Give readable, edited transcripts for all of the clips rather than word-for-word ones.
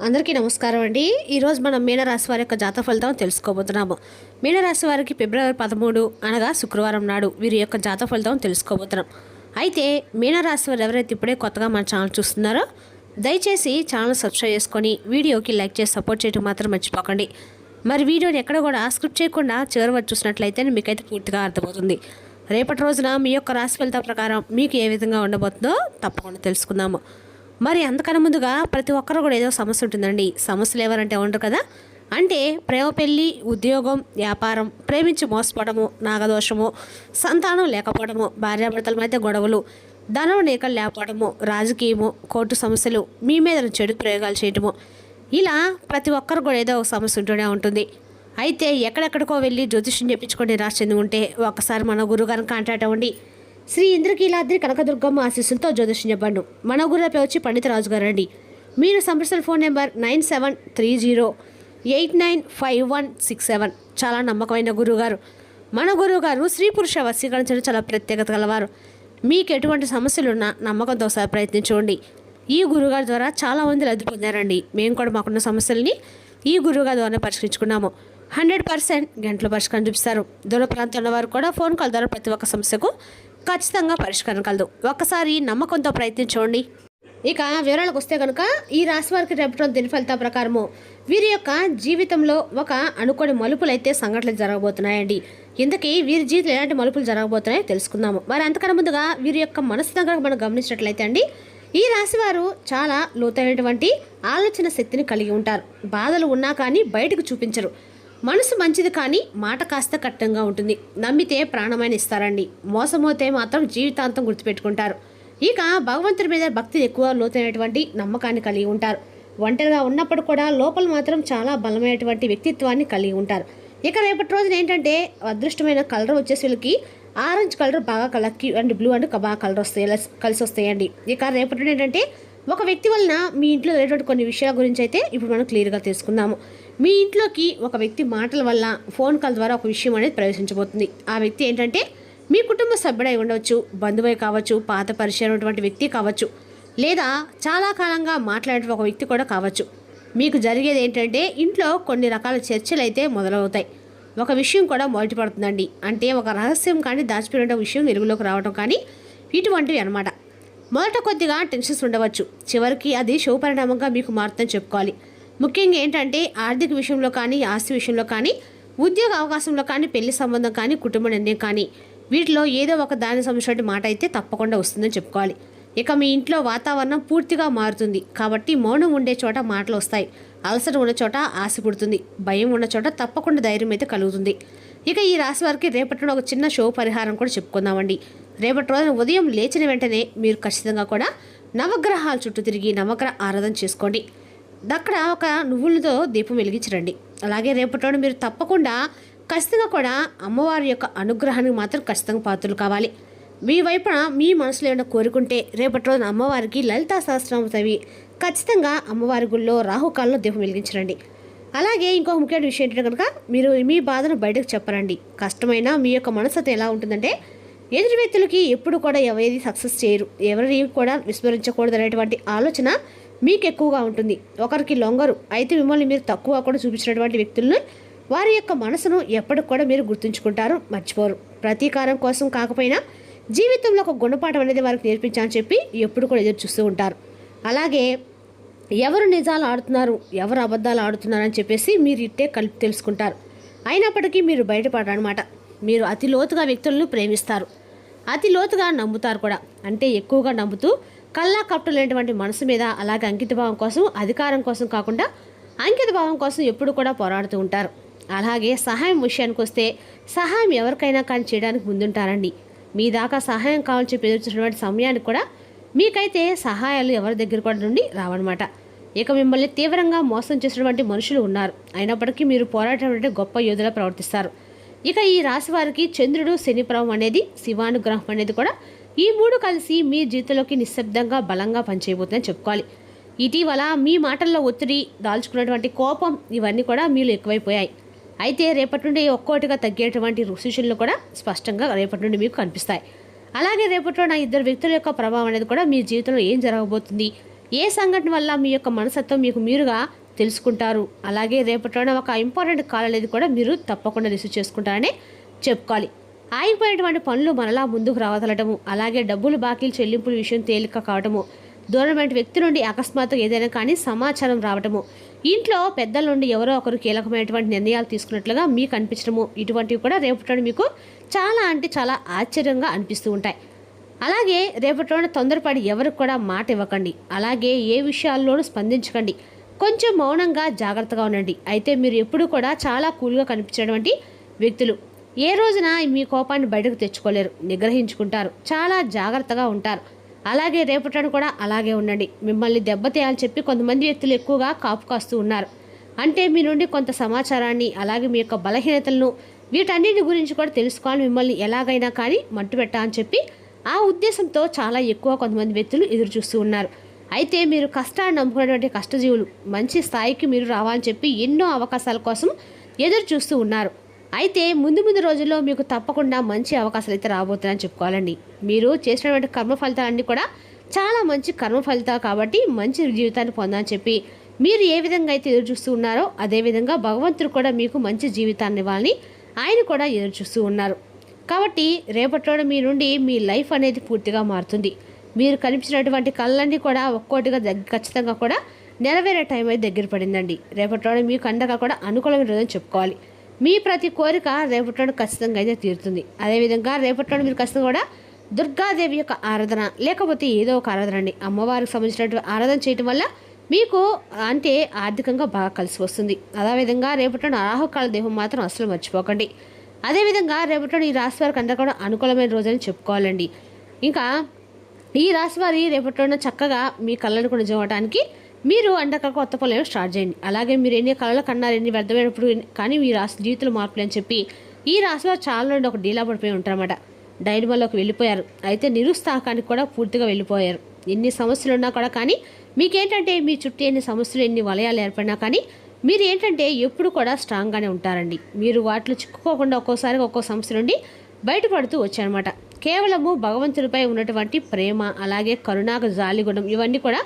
అందరికీ నమస్కారం అండి. ఈరోజు మనం మీనరాశి వారి యొక్క జాతక ఫలితం తెలుసుకోబోతున్నాము. మీనరాశి వారికి ఫిబ్రవరి 13 అనగా శుక్రవారం నాడు వీరి యొక్క జాతక ఫలితం తెలుసుకోబోతున్నాం. అయితే మీనరాశి వారు ఎవరైతే ఇప్పుడే కొత్తగా మన ఛానల్ చూస్తున్నారో దయచేసి ఛానల్ సబ్స్క్రైబ్ చేసుకొని వీడియోకి లైక్ చేసి సపోర్ట్ చేయడం మాత్రం మర్చిపోకండి. మరి వీడియోని ఎక్కడ కూడా స్క్రిప్ట్ చేయకుండా చివరి వరకు చూసినట్లయితే మీకైతే పూర్తిగా అర్థమవుతుంది. రేపటి రోజున మీ యొక్క రాశి ఫలితం ప్రకారం మీకు ఏ విధంగా ఉండబోతుందో తప్పకుండా తెలుసుకుందాము. మరి అంతకన్నా ముందుగా ప్రతి ఒక్కరు కూడా ఏదో సమస్య ఉంటుందండి. సమస్యలు ఎవరంటే ఉండరు కదా. అంటే ప్రేమ, పెళ్ళి, ఉద్యోగం, వ్యాపారం, ప్రేమించి మోసపోవడము, నాగదోషము, సంతానం లేకపోవడము, భార్యాభర్తల మధ్య గొడవలు, ధనం నీకలు లేకపోవడము, రాజకీయము, కోర్టు సమస్యలు, మీ మీద చెడు ప్రయోగాలు చేయటము, ఇలా ప్రతి ఒక్కరు కూడా ఏదో ఒక సమస్య ఉంటూనే ఉంటుంది. అయితే ఎక్కడెక్కడికో వెళ్ళి జ్యోతిష్యం చెప్పించుకొని రాసి చెంది ఉంటే ఒకసారి మన గురుగారిని కాంటాక్ట్ అవ్వండి. శ్రీ ఇంద్రకీలాద్రి కనకదుర్గమ్మ ఆశీస్సులతో జ్యోతిష్యం చెప్పండు. మన గురుపై వచ్చి పండితరాజు గారు అండి. మీరు సంప్రదించిన ఫోన్ నెంబర్ 9730895167. చాలా నమ్మకమైన గురువుగారు. మన గురువుగారు స్త్రీ పురుష వశీకరించడం చాలా ప్రత్యేకత గలవారు. మీకు ఎటువంటి సమస్యలున్నా నమ్మకంతో ఒకసారి ప్రయత్నించండి. ఈ గురువుగారి ద్వారా చాలామంది లబ్ధి పొందారండి. మేము కూడా మాకున్న సమస్యల్ని ఈ గురువుగారి ద్వారా పరిష్కరించుకున్నాము. 100% గంటలో పరిష్కారం చూపిస్తారు. దూర ప్రాంతంలో వారు కూడా ఫోన్ కాల్ ద్వారా ప్రతి ఒక్క సమస్యకు ఖచ్చితంగా పరిష్కారం కలదు. ఒక్కసారి నమ్మకంతో ప్రయత్నించండి. ఇక వివరాలకు వస్తే కనుక ఈ రాశి వారికి రేపటి దిన ఫలితాల ప్రకారము వీరి యొక్క జీవితంలో ఒక అనుకోని మలుపులు అయితే సంఘటనలు జరగబోతున్నాయండి. ఇంతకీ వీరి జీవితంలో ఎలాంటి మలుపులు జరగబోతున్నాయో తెలుసుకుందాము. మరి అంతకన్నా ముందుగా వీరి యొక్క మనసు దగ్గర మనం గమనించినట్లయితే అండి, ఈ రాశి వారు చాలా లోతైనటువంటి ఆలోచన శక్తిని కలిగి ఉంటారు. బాధలు ఉన్నా కానీ బయటకు చూపించరు. మనసు మంచిది కానీ మాట కాస్త కట్టంగా ఉంటుంది. నమ్మితే ప్రాణమైన ఇస్తారండి. మోసమోతే మాత్రం జీవితాంతం గుర్తుపెట్టుకుంటారు. ఇక భగవంతుడి మీద భక్తి ఎక్కువ లోతైనటువంటి నమ్మకాన్ని కలిగి ఉంటారు. ఒంటరిగా ఉన్నప్పుడు కూడా లోపల మాత్రం చాలా బలమైనటువంటి వ్యక్తిత్వాన్ని కలిగి ఉంటారు. ఇక రేపటి రోజున ఏంటంటే అదృష్టమైన కలర్ వచ్చేసి వీళ్ళకి ఆరెంజ్ కలర్ బాగా లక్కీ అండ్ బ్లూ అండ్ బాగా కలర్ వస్తాయి, కలిసి వస్తాయండి. ఇక రేపటి రోజు ఏంటంటే ఒక వ్యక్తి వలన మీ ఇంట్లో జరిగేటువంటి కొన్ని విషయాల గురించి అయితే ఇప్పుడు మనం క్లియర్గా తెలుసుకుందాము. మీ ఇంట్లోకి ఒక వ్యక్తి మాటల వల్ల ఫోన్ కాల్ ద్వారా ఒక విషయం అనేది ప్రవేశించబోతుంది. ఆ వ్యక్తి ఏంటంటే మీ కుటుంబ సభ్యుడై ఉండవచ్చు, బంధువై కావచ్చు, పాత పరిచయం ఉన్నటువంటి వ్యక్తి కావచ్చు, లేదా చాలా కాలంగా మాట్లాడే ఒక వ్యక్తి కూడా కావచ్చు. మీకు జరిగేది ఏంటంటే ఇంట్లో కొన్ని రకాల చర్చలు అయితే మొదలవుతాయి. ఒక విషయం కూడా మొదటిపడుతుందండి. అంటే ఒక రహస్యం కానీ దాచిపెట్టిన విషయం వెలుగులోకి రావడం కానీ ఇటువంటివి అనమాట. మొదట కొద్దిగా టెన్షన్స్ ఉండవచ్చు, చివరికి అది శుభపరిణామంగా మీకు మారుతుందని చెప్పుకోవాలి. ముఖ్యంగా ఏంటంటే ఆర్థిక విషయంలో కానీ, ఆస్తి విషయంలో కానీ, ఉద్యోగ అవకాశంలో కానీ, పెళ్లి సంబంధం కానీ, కుటుంబ నిర్ణయం కానీ, వీటిలో ఏదో ఒక దాని సంబంధించిన మాట అయితే తప్పకుండా వస్తుందని చెప్పుకోవాలి. ఇక మీ ఇంట్లో వాతావరణం పూర్తిగా మారుతుంది. కాబట్టి మౌనం ఉండే చోట మాటలు వస్తాయి. అలసట ఉన్న చోట ఆశ పుడుతుంది. భయం ఉన్న చోట తప్పకుండా ధైర్యం అయితే కలుగుతుంది. ఇక ఈ రాశి వారికి రేపటి ఒక చిన్న షో పరిహారం కూడా చెప్పుకుందామండి. రేపటి రోజున ఉదయం లేచిన వెంటనే మీరు ఖచ్చితంగా కూడా నవగ్రహాల చుట్టూ తిరిగి నవగ్రహ ఆరాధన చేసుకోండి. అక్కడ ఒక నువ్వులతో దీపం వెలిగించరండి. అలాగే రేపటి రోజున మీరు తప్పకుండా ఖచ్చితంగా కూడా అమ్మవారి యొక్క అనుగ్రహానికి మాత్రం ఖచ్చితంగా పాత్రలు కావాలి. మీ వైపున మీ మనసులో ఏమైనా కోరుకుంటే రేపటి రోజున అమ్మవారికి లలితా సహస్రనామం చదివి ఖచ్చితంగా అమ్మవారి గుళ్ళో రాహుకాలంలో దీపం వెలిగించరండి. అలాగే ఇంకొక ముఖ్యమైన విషయం ఏంటంటే కనుక మీరు మీ బాధను బయటకు చెప్పరండి. కష్టమైన మీ యొక్క మనసు ఎలా ఉంటుందంటే ఎదుటి వ్యక్తులకి ఎప్పుడు కూడా ఎవరి సక్సెస్ చేయరు, ఎవరిని కూడా విస్మరించకూడదు అనేటువంటి ఆలోచన మీకు ఎక్కువగా ఉంటుంది. ఒకరికి లొంగరు. అయితే మిమ్మల్ని మీరు తక్కువ కూడా చూపించినటువంటి వ్యక్తులను వారి యొక్క మనసును ఎప్పటికి కూడా మీరు గుర్తుంచుకుంటారు, మర్చిపోరు. ప్రతీకారం కోసం కాకపోయినా జీవితంలో ఒక గుణపాఠం అనేది వారికి నేర్పించాలని చెప్పి ఎప్పుడు కూడా ఎదురు చూస్తూ ఉంటారు. అలాగే ఎవరు నిజాలు ఆడుతున్నారు, ఎవరు అబద్ధాలు ఆడుతున్నారు అని చెప్పేసి మీరు ఇట్టే కలిపి తెలుసుకుంటారు. అయినప్పటికీ మీరు బయటపడరనమాట. మీరు అతి లోతుగా వ్యక్తులను ప్రేమిస్తారు, అతి లోతుగా నమ్ముతారు కూడా. అంటే ఎక్కువగా నమ్ముతూ కల్లా కప్పలేనటువంటి మనసు మీద అలాగే అంకితభావం కోసం, అధికారం కోసం కాకుండా అంకితభావం కోసం ఎప్పుడు కూడా పోరాడుతూ ఉంటారు. అలాగే సహాయం విషయానికి వస్తే సహాయం ఎవరికైనా కానీ చేయడానికి ముందుంటారండి. మీ దాకా సహాయం కావాలని చెప్పి ఎదుర్కొన్నటువంటి సమయానికి కూడా మీకైతే సహాయాలు ఎవరి దగ్గర కూడా నుండి రావన్నమాట. ఇక మిమ్మల్ని తీవ్రంగా మోసం చేసినటువంటి మనుషులు ఉన్నారు. అయినప్పటికీ మీరు పోరాటం గొప్ప యోధులా ప్రవర్తిస్తారు. ఇక ఈ రాశి వారికి చంద్రుడు, శని ప్రభావం అనేది, శివానుగ్రహం అనేది కూడా ఈ మూడు కలిసి మీ జీవితంలోకి నిశ్శబ్దంగా బలంగా పనిచేయబోతుందని చెప్పుకోవాలి. ఇటీవల మీ మాటల్లో ఒత్తిడి, దాల్చుకున్నటువంటి కోపం ఇవన్నీ కూడా మీలో ఎక్కువైపోయాయి. అయితే రేపటి నుండి ఒక్కోటిగా తగ్గేటువంటి సూచనలు కూడా స్పష్టంగా రేపటి నుండి మీకు కనిపిస్తాయి. అలాగే రేపటిలో నా ఇద్దరు వ్యక్తుల యొక్క ప్రభావం అనేది కూడా మీ జీవితంలో ఏం జరగబోతుంది, ఏ సంఘటన వల్ల మీ యొక్క మనస్తత్వం మీకు మీరుగా తెలుసుకుంటారు. అలాగే రేపటి ఒక ఇంపార్టెంట్ కాల్ అనేది కూడా మీరు తప్పకుండా రిసీవ్ చేసుకుంటారని చెప్పుకోవాలి. ఆగిపోయినటువంటి పనులు మనలా ముందుకు రావతలటము, అలాగే డబ్బులు బాకీలు చెల్లింపుల విషయం తేలిక కావటము, దూరమైన వ్యక్తి నుండి అకస్మాత్తుగా ఏదైనా కానీ సమాచారం రావటము, ఇంట్లో పెద్దల నుండి ఎవరో ఒకరు కీలకమైనటువంటి నిర్ణయాలు తీసుకున్నట్లుగా మీకు అనిపించడము, ఇటువంటివి కూడా రేపటి మీకు చాలా అంటే చాలా ఆశ్చర్యంగా అనిపిస్తూ ఉంటాయి. అలాగే రేపటి తొందరపడి ఎవరికి కూడా మాట ఇవ్వకండి. అలాగే ఏ విషయాల్లోనూ స్పందించకండి. కొంచెం మౌనంగా జాగ్రత్తగా ఉండండి. అయితే మీరు ఎప్పుడూ కూడా చాలా కూల్గా కనిపించేటువంటి వ్యక్తులు. ఏ రోజున మీ కోపాన్ని బయటకు తెచ్చుకోలేరు, నిగ్రహించుకుంటారు, చాలా జాగ్రత్తగా ఉంటారు. అలాగే రేపటి కూడా అలాగే ఉండండి. మిమ్మల్ని దెబ్బతీయాలని చెప్పి కొంతమంది వ్యక్తులు ఎక్కువగా కాపు కాస్తూ ఉన్నారు. అంటే మీ నుండి కొంత సమాచారాన్ని, అలాగే మీ యొక్క బలహీనతలను, వీటన్నిటి గురించి కూడా తెలుసుకోవాలని మిమ్మల్ని ఎలాగైనా కానీ మట్టు పెట్టాలని చెప్పి ఆ ఉద్దేశంతో చాలా ఎక్కువ కొంతమంది వ్యక్తులు ఎదురు చూస్తూ ఉన్నారు. అయితే మీరు కష్టాన్ని నమ్ముకున్నటువంటి కష్టజీవులు మంచి స్థాయికి మీరు రావాలని చెప్పి ఎన్నో అవకాశాల కోసం ఎదురు చూస్తూ ఉన్నారు. అయితే ముందు ముందు రోజుల్లో మీకు తప్పకుండా మంచి అవకాశాలు అయితే రాబోతున్నాయని చెప్పుకోవాలండి. మీరు చేసినటువంటి కర్మ ఫలితాలన్నీ కూడా చాలా మంచి కర్మ ఫలితాలు కాబట్టి మంచి జీవితాన్ని పొందాలని చెప్పి మీరు ఏ విధంగా అయితే ఎదురు చూస్తూ ఉన్నారో అదేవిధంగా భగవంతుడు కూడా మీకు మంచి జీవితాన్ని ఇవ్వాలని ఆయన కూడా ఎదురు చూస్తూ ఉన్నారు. కాబట్టి రేపట్లో మీ నుండి మీ లైఫ్ అనేది పూర్తిగా మారుతుంది. మీరు కనిపించినటువంటి కళ్ళన్నీ కూడా ఒక్కోటిగా ఖచ్చితంగా కూడా నెరవేరే టైం అయితే దగ్గర పడిందండి. రేపట్లో మీకు అండగా కూడా అనుకూలమైన రోజుని చెప్పుకోవాలి. మీ ప్రతి కోరిక రేపట్లో ఖచ్చితంగా అయితే తీరుతుంది. అదేవిధంగా రేపట్లో మీరు ఖచ్చితంగా కూడా దుర్గాదేవి యొక్క ఆరాధన లేకపోతే ఏదో ఒక ఆరాధన అండి, అమ్మవారికి సంబంధించినటువంటి ఆరాధన చేయటం వల్ల మీకు అంటే ఆర్థికంగా బాగా కలిసి వస్తుంది. అదేవిధంగా రేపట్లో రాహుకాల దేహం మాత్రం అసలు మర్చిపోకండి. అదేవిధంగా రేపట్లో ఈ రాశి వారికి అందరూ కూడా అనుకూలమైన రోజని చెప్పుకోవాలండి. ఇంకా ఈ రాశి వారి రేపట్లో చక్కగా మీ కళ్ళను కూడా నిజమవడానికి మీరు అండక కొత్త పనులు స్టార్ట్ చేయండి. అలాగే మీరు ఎన్ని కళలు కన్నారు, ఎన్ని వ్యర్థమైనప్పుడు కానీ మీ రాశి జీవితంలో మార్పులు అని చెప్పి ఈ రాశి వారు చాలా నుండి ఒక డీలా పడిపోయి ఉంటారన్నమాట. డైనమల్లోకి వెళ్ళిపోయారు. అయితే నిరుత్సాహానికి కూడా పూర్తిగా వెళ్ళిపోయారు. ఎన్ని సమస్యలు ఉన్నా కూడా కానీ మీకేంటంటే మీ చుట్టూ ఎన్ని సమస్యలు ఎన్ని వలయాలు ఏర్పడినా కానీ మీరు ఏంటంటే ఎప్పుడు కూడా స్ట్రాంగ్గానే ఉంటారండి. మీరు వాటిలో చిక్కుకోకుండా ఒక్కో సమస్య నుండి బయటపడుతూ వచ్చారనమాట. కేవలము భగవంతుడిపై ఉన్నటువంటి ప్రేమ, అలాగే కరుణాకు జాలిగుణం, ఇవన్నీ కూడా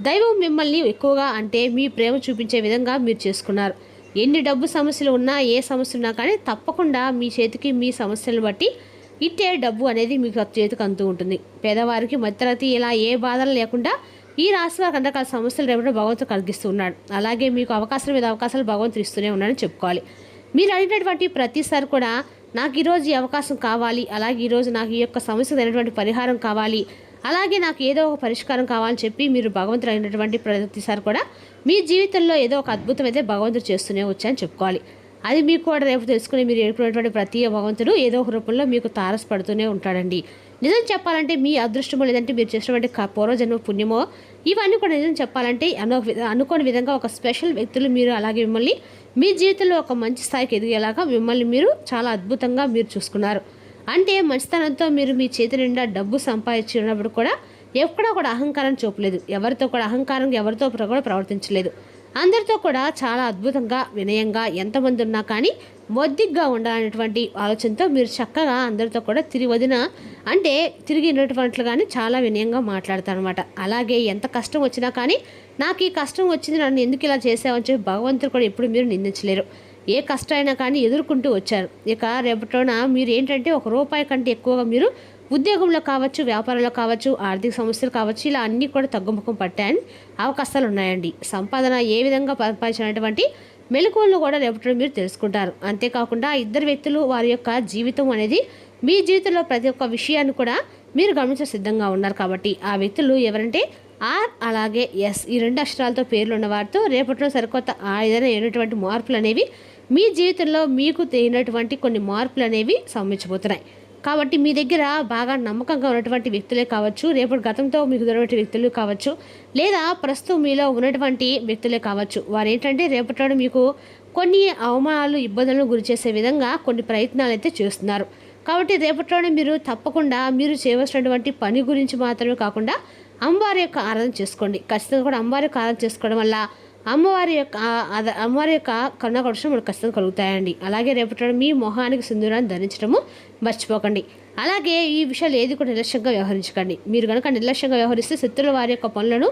దైవం మిమ్మల్ని ఎక్కువగా అంటే మీ ప్రేమ చూపించే విధంగా మీరు చేసుకున్నారు. ఎన్ని డబ్బు సమస్యలు ఉన్నా, ఏ సమస్య ఉన్నా కానీ తప్పకుండా మీ చేతికి మీ సమస్యలను బట్టి ఇట్టే డబ్బు అనేది మీకు చేతికి అందుతూ ఉంటుంది. పేదవారికి మధ్యతరగతి ఇలా ఏ బాధలు లేకుండా ఈ రాశి వారికి రకరకాల సమస్యలు రేపటి భగవంతుడు కలిగిస్తూ ఉన్నాడు. అలాగే మీకు అవకాశాల మీద అవకాశాలు భగవంతుడు ఇస్తూనే ఉన్నాడని చెప్పుకోవాలి. మీరు అడిగినటువంటి ప్రతిసారి కూడా నాకు ఈరోజు ఈ అవకాశం కావాలి, అలాగే ఈరోజు నాకు ఈ యొక్క సమస్యకు అయినటువంటి పరిహారం కావాలి, అలాగే నాకు ఏదో ఒక పరిష్కారం కావాలని చెప్పి మీరు భగవంతుడు అయినటువంటి ప్రతిసారి కూడా మీ జీవితంలో ఏదో ఒక అద్భుతం అయితే భగవంతుడు చేస్తూనే వచ్చాయని చెప్పుకోవాలి. అది మీకు కూడా రేపు తెలుసుకుని మీరు ఏడుకున్నటువంటి ప్రతి భగవంతుడు ఏదో ఒక రూపంలో మీకు తారసపడుతూనే ఉంటాడండి. నిజం చెప్పాలంటే మీ అదృష్టమో లేదంటే మీరు చేసినటువంటి పూర్వజన్మ పుణ్యమో ఇవన్నీ కూడా నిజం చెప్పాలంటే అనుకోని విధంగా ఒక స్పెషల్ వ్యక్తులు మీరు అలాగే మిమ్మల్ని మీ జీవితంలో ఒక మంచి స్థాయికి ఎదిగేలాగా మిమ్మల్ని మీరు చాలా అద్భుతంగా మీరు చూసుకున్నారు. అంటే మంచితనంతో మీరు మీ చేతి నిండా డబ్బు సంపాదించినప్పుడు కూడా ఎక్కడా కూడా అహంకారం చూపలేదు. ఎవరితో కూడా అహంకారంగా ఎవరితో కూడా ప్రవర్తించలేదు. అందరితో కూడా చాలా అద్భుతంగా వినయంగా ఎంతమంది ఉన్నా కానీ మొద్దిగ్గా ఉండాలనేటువంటి ఆలోచనతో మీరు చక్కగా అందరితో కూడా తిరిగినటువంటిగానే చాలా వినయంగా మాట్లాడతారనమాట. అలాగే ఎంత కష్టం వచ్చినా కానీ నాకు ఈ కష్టం వచ్చింది, నన్ను ఎందుకు ఇలా చేసావని చెప్పి భగవంతుడు కూడా ఎప్పుడు మీరు నిందించలేరు. ఏ కష్టమైనా కానీ ఎదుర్కొంటూ వచ్చారు. ఇక రేపటిన మీరు ఏంటంటే ₹1 కంటే ఎక్కువగా మీరు ఉద్యోగంలో కావచ్చు, వ్యాపారంలో కావచ్చు, ఆర్థిక సమస్యలు కావచ్చు, ఇలా అన్నీ కూడా తగ్గుముఖం పట్టాయని అవకాశాలు ఉన్నాయండి. సంపాదన ఏ విధంగా సంపాదించినటువంటి మెలకువలను కూడా రేపటి మీరు తెలుసుకుంటారు. అంతేకాకుండా ఇద్దరు వ్యక్తులు వారి యొక్క జీవితం అనేది మీ జీవితంలో ప్రతి ఒక్క విషయాన్ని కూడా మీరు గమనించ సిద్ధంగా ఉన్నారు. కాబట్టి ఆ వ్యక్తులు ఎవరంటే ఆర్ అలాగే ఎస్ ఈ 2 అక్షరాలతో పేర్లు ఉన్న వారితో రేపటిలో సరికొత్త ఏదైనా అయినటువంటి మార్పులు అనేవి మీ జీవితంలో మీకు తేనటువంటి కొన్ని మార్పులు అనేవి సంభవించబోతున్నాయి. కాబట్టి మీ దగ్గర బాగా నమ్మకంగా ఉన్నటువంటి వ్యక్తులే కావచ్చు, రేపటి గతంతో మీకు ఉన్నటువంటి వ్యక్తులు కావచ్చు, లేదా ప్రస్తుతం మీలో ఉన్నటువంటి వ్యక్తులే కావచ్చు, వారు ఏంటంటే రేపటి మీకు కొన్ని అవమానాలు ఇబ్బందులను గురి చేసే విధంగా కొన్ని ప్రయత్నాలు అయితే చేస్తున్నారు. కాబట్టి రేపటిలోనే మీరు తప్పకుండా మీరు చేయవలసినటువంటి పని గురించి మాత్రమే కాకుండా అమ్మవారి యొక్క ఆరాధన చేసుకోండి. ఖచ్చితంగా కూడా అమ్మవారి యొక్క ఆరాధన చేసుకోవడం వల్ల అమ్మవారి యొక్క కరుణాకటాక్షం మనకు ఖచ్చితంగా కలుగుతాయండి. అలాగే రేపటి మీ మొహానికి సింధూరాన్ని ధరించడము మర్చిపోకండి. అలాగే ఈ విషయాలు ఏది కూడా నిర్లక్ష్యంగా వ్యవహరించకండి. మీరు కనుక నిర్లక్ష్యంగా వ్యవహరిస్తే శత్రుల వారి యొక్క పనులను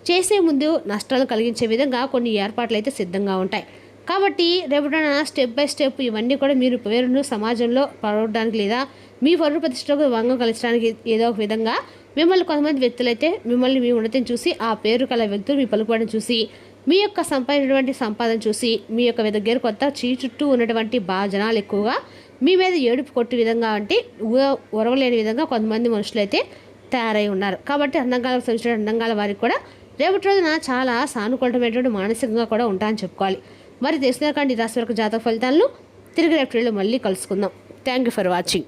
చేసే ముందు నష్టాలు కలిగించే విధంగా కొన్ని ఏర్పాట్లు అయితే సిద్ధంగా ఉంటాయి. కాబట్టి రేపటిన స్టెప్ బై స్టెప్ ఇవన్నీ కూడా మీరు పేరును సమాజంలో పడవడానికి లేదా మీ పరువు ప్రతిష్టకు భంగం కలిగించడానికి ఏదో ఒక విధంగా మిమ్మల్ని కొంతమంది వ్యక్తులైతే మిమ్మల్ని మీ ఉన్నతిని చూసి ఆ పేరు కల వ్యక్తులు మీ పలుకుబడిని చూసి మీ యొక్క సంపాదన చూసి మీ యొక్క దగ్గర కొత్త చుట్టూ ఉన్నటువంటి జనాలు ఎక్కువగా మీ మీద ఏడుపు కొట్టే విధంగా అంటే ఉరవలేని విధంగా కొంతమంది మనుషులు అయితే తయారై ఉన్నారు. కాబట్టి అందంగాలకు సంబంధించిన అందంగాల వారికి కూడా రేపటి రోజున చాలా సానుకూలమైనటువంటి మానసికంగా కూడా ఉంటాయని చెప్పుకోవాలి. మరి తెలిసిన కానీ రాశి వరకు జాతక ఫలితాలను తిరిగి రేపటిలో మళ్ళీ కలుసుకుందాం. Thank you for watching.